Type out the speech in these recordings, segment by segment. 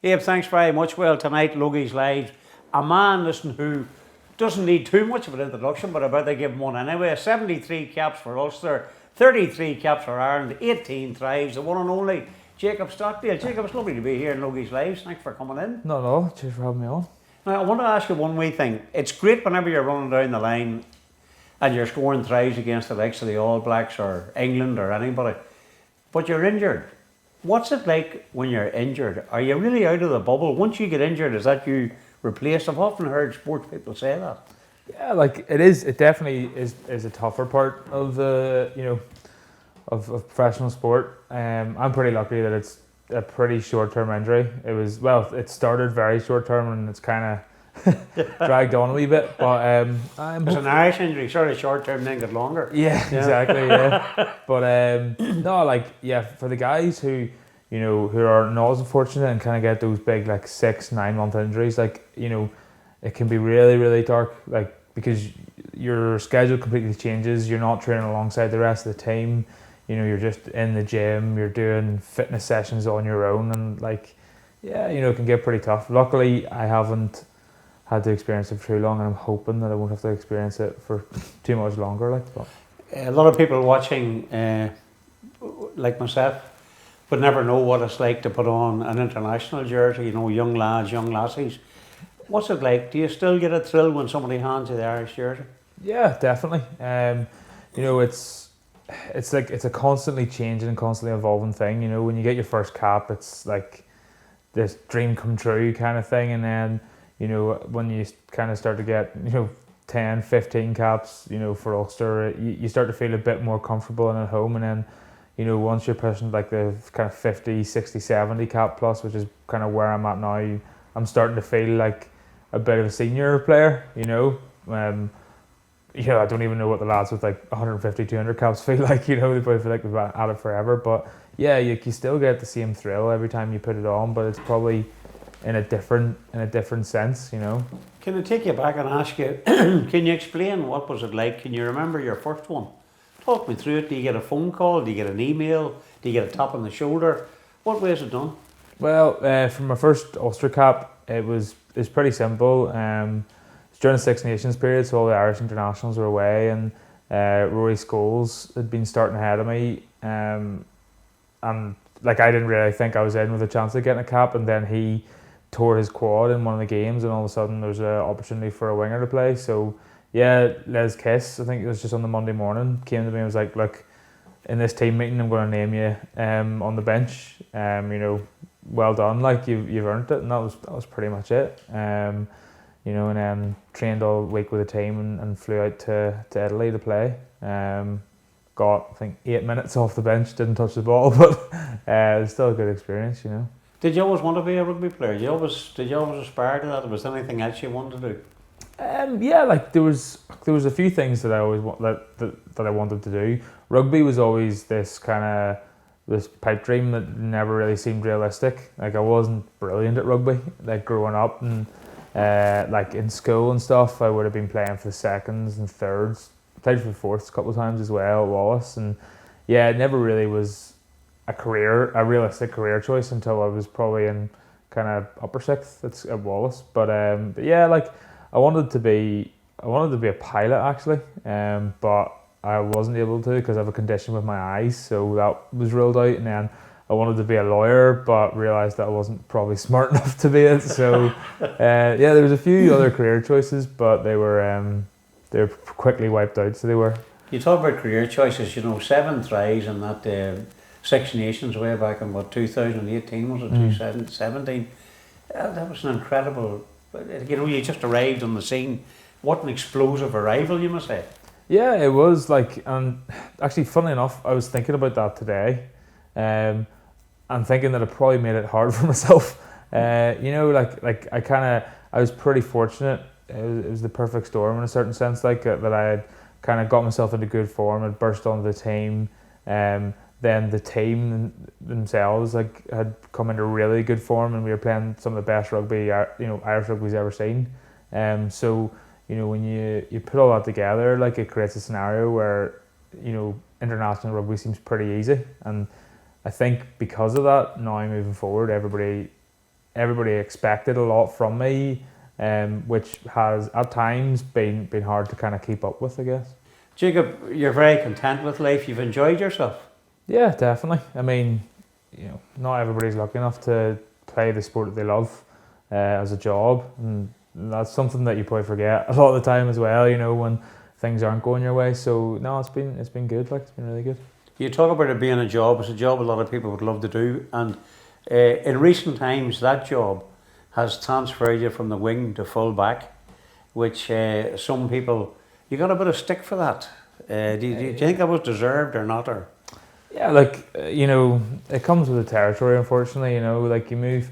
Abe, thanks very much. Well, tonight, Logie's Live. A man, listen, who doesn't need too much of an introduction, but I better give him one anyway. 73 caps for Ulster, 33 caps for Ireland, 18 tries, the one and only Jacob Stockdale. Jacob, it's lovely to be here in Logie's Live. Thanks for coming in. Not at all. Cheers for having me on. Now, I want to ask you one wee thing. It's great whenever you're running down the line and you're scoring tries against the likes of the All Blacks or England or anybody, but you're injured. What's it like when you're injured? Are you really out of the bubble? Once you get injured, is that you replaced? I've often heard sports people say that. Yeah, like it is. It definitely is a tougher part of the of professional sport. I'm pretty lucky that it's a pretty short-term injury. It started very short-term and it's kind of dragged on a wee bit. But it's an Irish injury, sort of short-term, then get longer. Yeah, exactly. Yeah, but for the guys who are not as fortunate and kind of get those big 6-9 month injuries, it can be really, really dark. Because your schedule completely changes. You're not training alongside the rest of the team. You're just in the gym. You're doing fitness sessions on your own, and it can get pretty tough. Luckily, I haven't had to experience it for too long, and I'm hoping that I won't have to experience it for too much longer. But a lot of people watching, like myself, would never know what it's like to put on an international jersey. Young lads, young lassies. What's it like? Do you still get a thrill when somebody hands you the Irish jersey? Yeah, definitely. It's a constantly changing and constantly evolving thing. When you get your first cap, it's like this dream come true kind of thing, and then when you kind of start to get 10, 15 caps, for Ulster, you start to feel a bit more comfortable and at home, and then once you're pushing the kind of 50, 60, 70 cap plus, which is kind of where I'm at now, I'm starting to feel like a bit of a senior player. I don't even know what the lads with 150, 200 caps feel like. They probably feel like they've been at it forever. But yeah, you still get the same thrill every time you put it on, but it's probably in a different sense. Can I take you back and ask you? Can you explain what was it like? Can you remember your first one? Talk me through it. Do you get a phone call? Do you get an email? Do you get a tap on the shoulder? What way is it done? Well, for my first Ulster Cup, it's pretty simple. It's during the Six Nations period, so all the Irish internationals were away, and Rory Scholes had been starting ahead of me, and I didn't really think I was in with a chance of getting a cap, and then he tore his quad in one of the games, and all of a sudden there's an opportunity for a winger to play. So yeah, Les Kiss, I think it was just on the Monday morning, came to me and was like, look, in this team meeting I'm going to name you on the bench. Well done, you've earned it, and that was pretty much it. And then trained all week with the team and flew out to Italy to play. Got I think 8 minutes off the bench, didn't touch the ball, but it was still a good experience. Did you always want to be a rugby player? Did you always aspire to that? Was there anything else you wanted to do? There was a few things that I always that I wanted to do. Rugby was always this pipe dream that never really seemed realistic. I wasn't brilliant at rugby. Growing up and in school and stuff, I would have been playing for the seconds and thirds. Played for the fourths a couple of times as well at Wallace, and yeah, it never really was a realistic career choice until I was probably in kind of upper sixth at Wallace. But yeah, I wanted to be a pilot actually, but I wasn't able to because I have a condition with my eyes, so that was ruled out. And then I wanted to be a lawyer, but realised that I wasn't probably smart enough to be it. So there was a few other career choices, but they were quickly wiped out. So they were. You talk about career choices. 7 tries in that Six Nations way back in 2018 was it? 2017. That was an incredible. You just arrived on the scene. What an explosive arrival, you must say. Yeah, it was and actually, funnily enough, I was thinking about that today, and thinking that I probably made it hard for myself. I was pretty fortunate. It was the perfect storm in a certain sense, that I had kind of got myself into good form, had burst onto the team, then the team themselves had come into really good form, and we were playing some of the best rugby Irish rugby's ever seen. So when you put all that together, it creates a scenario where international rugby seems pretty easy, and I think because of that, now moving forward, everybody everybody expected a lot from me, which has at times been hard to kind of keep up with, I guess. Jacob, you're very content with life. You've enjoyed yourself. Yeah, definitely. I mean, not everybody's lucky enough to play the sport that they love as a job, and that's something that you probably forget a lot of the time as well. When things aren't going your way. So no, it's been good. Like, it's been really good. You talk about it being a job. It's a job a lot of people would love to do, and in recent times, that job has transferred you from the wing to full back, which some people, you got a bit of stick for that. Do you think that was deserved or not? Or yeah, it comes with the territory. Unfortunately, like you move.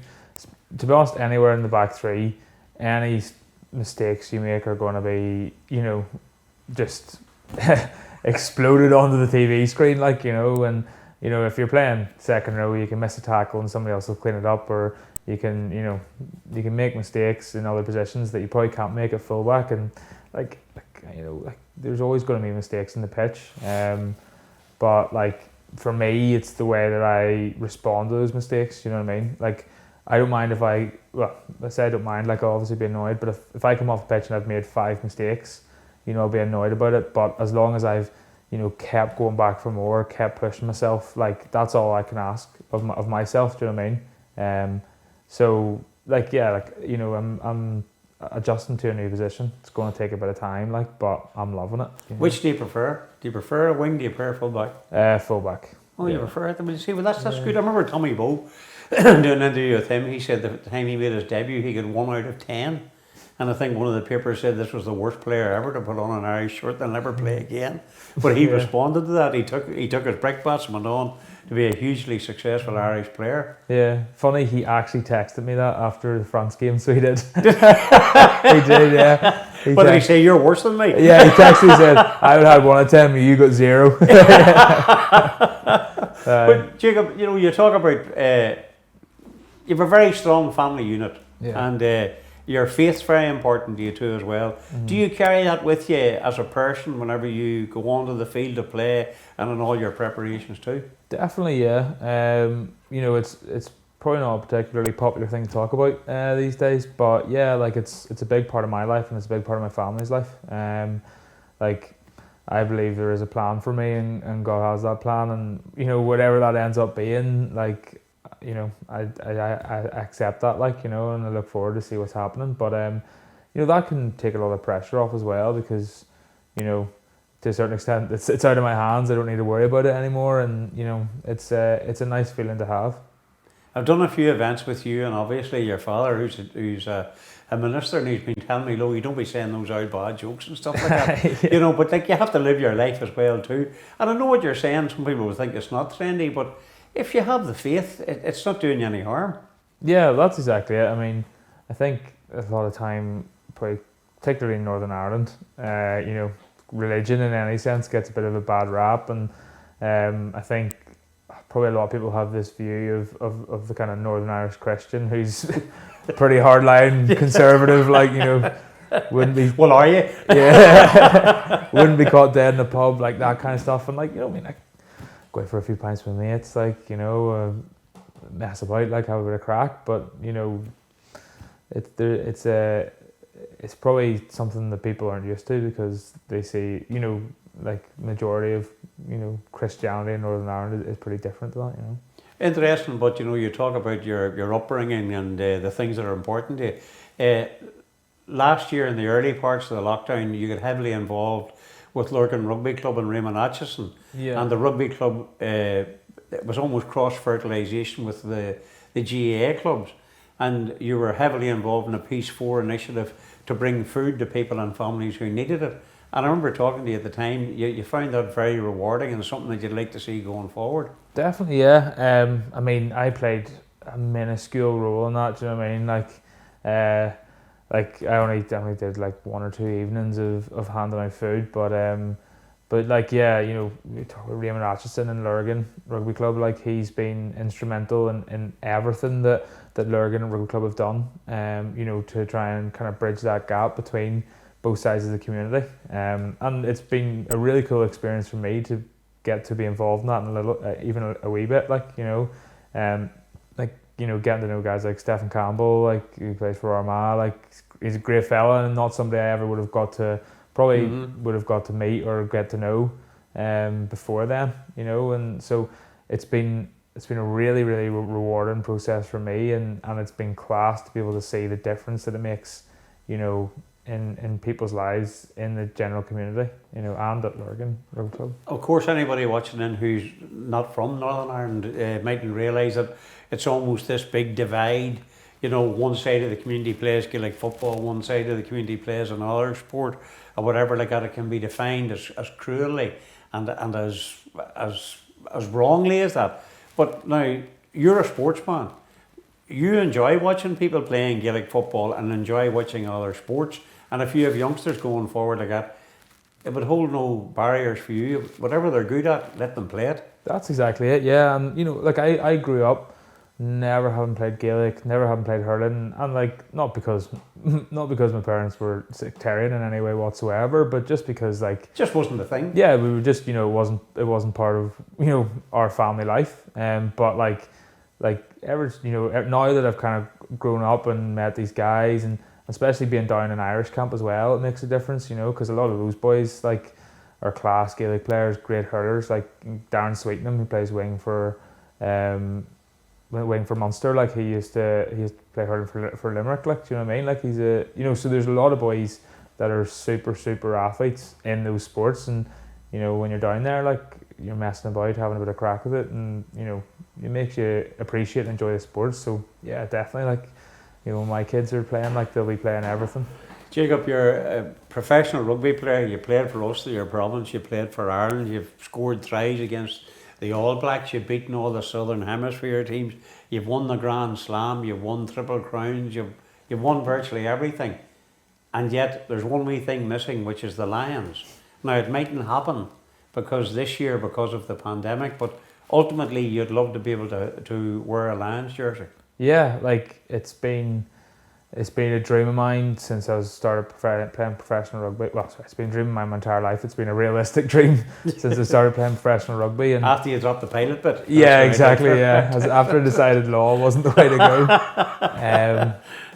To be honest, anywhere in the back three, any mistakes you make are going to be, just exploded onto the TV screen, and if you're playing second row, you can miss a tackle and somebody else will clean it up, or you can make mistakes in other positions that you probably can't make at fullback, and there's always going to be mistakes in the pitch, but for me, it's the way that I respond to those mistakes. You know what I mean? I don't mind I say I don't mind, I'll obviously be annoyed, but if I come off the pitch and I've made 5 mistakes, I'll be annoyed about it, but as long as I've kept going back for more, kept pushing myself, that's all I can ask of myself. Do you know what I mean? I'm adjusting to a new position. It's going to take a bit of time, but I'm loving it. Which do you prefer? Do you prefer a wing? Do you prefer fullback? Fullback. Oh, you prefer it? Well, you see, that's good. I remember Tommy Bowe doing an interview with him. He said the time he made his debut, he got 1 out of 10. And I think one of the papers said this was the worst player ever to put on an Irish shirt. They'll never play again. But he responded to that. He took his brickbats and went on to be a hugely successful Irish player. Yeah, funny. He actually texted me that after the France game, so he did. He did, yeah. What did he say? You're worse than me. Yeah, he texted me, said I would have 1 out of 10, but you got 0. But Jacob, you talk about you have a very strong family unit, and your faith's very important to you too as well. Mm-hmm. Do you carry that with you as a person whenever you go onto the field to play and in all your preparations too? Definitely, yeah. It's probably not a particularly popular thing to talk about these days, but yeah, it's a big part of my life and it's a big part of my family's life. I believe there is a plan for me, and God has that plan, and whatever that ends up being, I accept that, and I look forward to see what's happening. But that can take a lot of pressure off as well, because to a certain extent it's out of my hands. I don't need to worry about it anymore, and it's a nice feeling to have. I've done a few events with you, and obviously your father, who's a minister, and he's been telling me, Logie, don't be saying those out bad jokes and stuff like that. Yeah. But you have to live your life as well too. And I know what you're saying. Some people will think it's not trendy, but if you have the faith, it's not doing you any harm. Yeah, that's exactly it. I mean, I think a lot of time, particularly in Northern Ireland, religion in any sense gets a bit of a bad rap, and I think probably a lot of people have this view of the kind of Northern Irish Christian who's pretty hardline conservative, wouldn't be. Well, are you? Yeah, wouldn't be caught dead in a pub, that kind of stuff, and go out for a few pints with mates, mess about, have a bit of crack, but it's probably something that people aren't used to, because they see, majority of Christianity in Northern Ireland is pretty different to that. Interesting, but you talk about your upbringing and the things that are important to you. Last year, in the early parts of the lockdown, you got heavily involved with Lurgan Rugby Club in Raymond Atchison. Yeah. And the rugby club it was almost cross-fertilisation with the GAA clubs, and you were heavily involved in a Peace 4 initiative to bring food to people and families who needed it. And I remember talking to you at the time, you found that very rewarding and something that you'd like to see going forward. Definitely, yeah. I played a minuscule role in that, do you know what I mean? I only did 1 or 2 evenings of handing out food, but we talk about Raymond Atchison and Lurgan Rugby Club, he's been instrumental in everything that Lurgan and Rugby Club have done, to try and kind of bridge that gap between both sides of the community, and it's been a really cool experience for me to get to be involved in that in a little, even a wee bit, getting to know guys like Stephen Campbell, like who plays for Armagh, like he's a great fella and not somebody I ever would have got to meet or get to know before then, and so it's been a really, really rewarding process for me, and it's been class to be able to see the difference that it makes, in people's lives in the general community, and at Lurgan Rugby Club. Of course, anybody watching in who's not from Northern Ireland mightn't realise that it's almost this big divide. One side of the community plays Gaelic football, one side of the community plays another sport, or whatever like that. It can be defined as cruelly and as wrongly as that. But now, you're a sportsman. You enjoy watching people playing Gaelic football and enjoy watching other sports. And if you have youngsters going forward like that, it would hold no barriers for you. Whatever they're good at, let them play it. That's exactly it, yeah. And, I grew up never having played Gaelic, never having played hurling, and not because my parents were sectarian in any way whatsoever, but just because just wasn't the thing. Yeah, we were just it wasn't part of our family life. But ever now that I've kind of grown up and met these guys, and especially being down in Irish camp as well, it makes a difference, because a lot of those boys are class Gaelic players, great hurlers, like Darren Sweetenham, who plays wing for Munster. He used to play hurling for Limerick, do you know what I mean? He's a so there's a lot of boys that are super athletes in those sports, and when you're down there, you're messing about, having a bit of crack with it, and it makes you appreciate and enjoy the sport. So yeah, definitely, when my kids are playing, they'll be playing everything. Jacob, you're a professional rugby player. You played for Ulster, your province. You played for Ireland. You've scored tries against the All Blacks. You've beaten all the Southern Hemisphere teams. You've won the Grand Slam. You've won Triple Crowns. You've won virtually everything. And yet there's one wee thing missing, which is the Lions. Now, it mightn't happen because of the pandemic, but ultimately you'd love to be able to wear a Lions jersey. Yeah, it's been a dream of mine since I started playing professional rugby. Well, sorry, it's been a dream of mine my entire life. It's been a realistic dream since I started playing professional rugby. And after you dropped the pilot bit. Yeah, exactly. Yeah, after I decided law wasn't the way to go.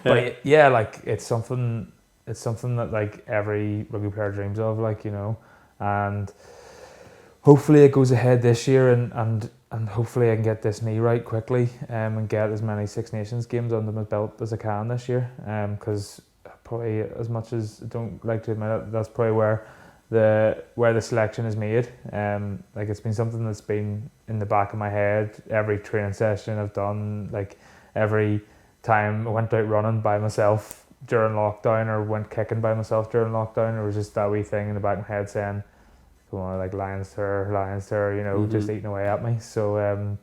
But yeah, it's something that every rugby player dreams of, and hopefully it goes ahead this year, and hopefully I can get this knee right quickly, and get as many Six Nations games under my belt as I can this year, because probably, as much as I don't like to admit it, that's probably where the selection is made. It's been something that's been in the back of my head every training session I've done, every time I went out running by myself during lockdown, or went kicking by myself during lockdown, there was just that wee thing in the back of my head saying, come on, Lions to her, just eating away at me. So I'm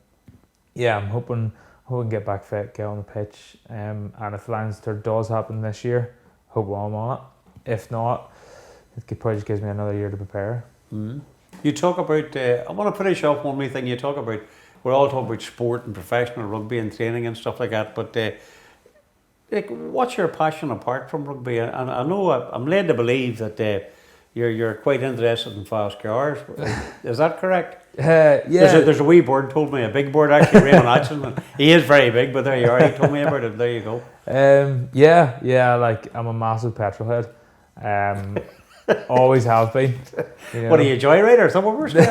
hoping to get back fit, get on the pitch, and if Lions to her does happen this year, hope I'm on it. If not, it probably just gives me another year to prepare. You talk about, I want to finish off one wee thing. You talk about, we're all talking about sport and professional rugby and training and stuff like that, but what's your passion apart from rugby? And I know I'm led to believe that you're quite interested in fast cars. Is that correct? Yeah. There's a wee bird told me, a big bird actually, Raymond Atchison. He is very big, but there you are. He told me about it. There you go. I'm a massive petrol head. Always have been. What are you, joyrider? Is that what we're saying?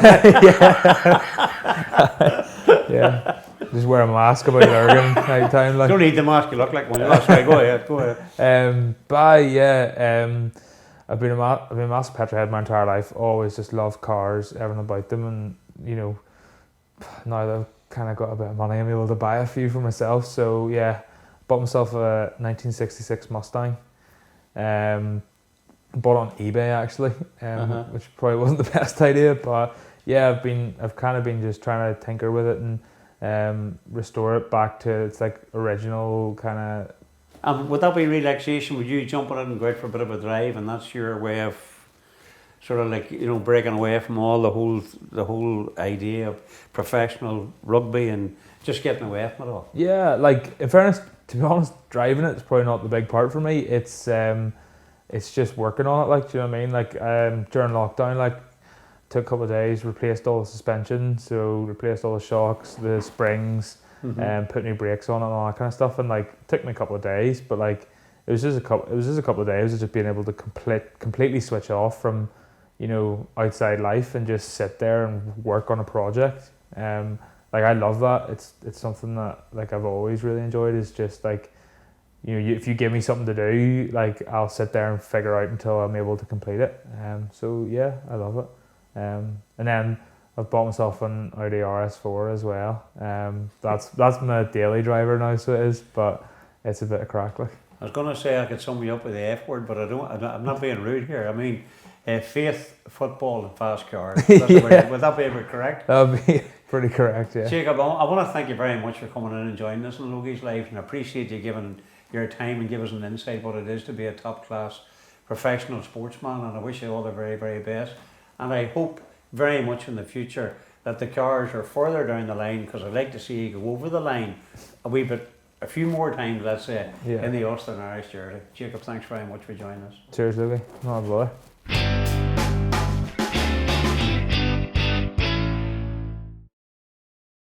Yeah. Just wear a mask about Lurgan night time. Don't need the mask you look like one. That's right. Go ahead. I've been a massive petrolhead my entire life. Always just loved cars, everything about them, and now that I've kind of got a bit of money, I'm able to buy a few for myself. So yeah, bought myself a 1966 Mustang. Bought on eBay actually, which probably wasn't the best idea, but yeah, I've kind of been just trying to tinker with it and restore it back to its original kind of. Would that be relaxation? Would you jump on it and go out for a bit of a drive, and that's your way of sort of breaking away from all the whole idea of professional rugby and just getting away from it all? Yeah, in fairness, to be honest, driving it's probably not the big part for me. It's just working on it, do you know what I mean? During lockdown, took a couple of days, replaced all the suspension, so replaced all the shocks, the springs, put new brakes on it and all that kind of stuff. And like it took me a couple of days, but like it was just a couple of days of just being able to completely switch off from, you know, outside life and just sit there and work on a project. Like I love that. It's something that like I've always really enjoyed, is just like, you know, if you give me something to do, like I'll sit there and figure out until I'm able to complete it. So yeah, I love it. And then I've bought myself an Audi RS4 as well. That's my daily driver now, so it is, but it's a bit of crack like. I was going to say I could sum you up with the F word, but I'm not being rude here. I mean, faith, football, and fast cars. Yeah. Would that be ever correct? That would be pretty correct, yeah. Jacob, I want to thank you very much for coming in and joining us in Logie's Life, and I appreciate you giving your time and giving us an insight what it is to be a top class professional sportsman, and I wish you all the very, very best. And I hope very much in the future that the cars are further down the line, because I'd like to see you go over the line a few more times, let's say, in the Ulster and Irish jersey. Jacob, thanks very much for joining us. Cheers, Logie. Not a bother.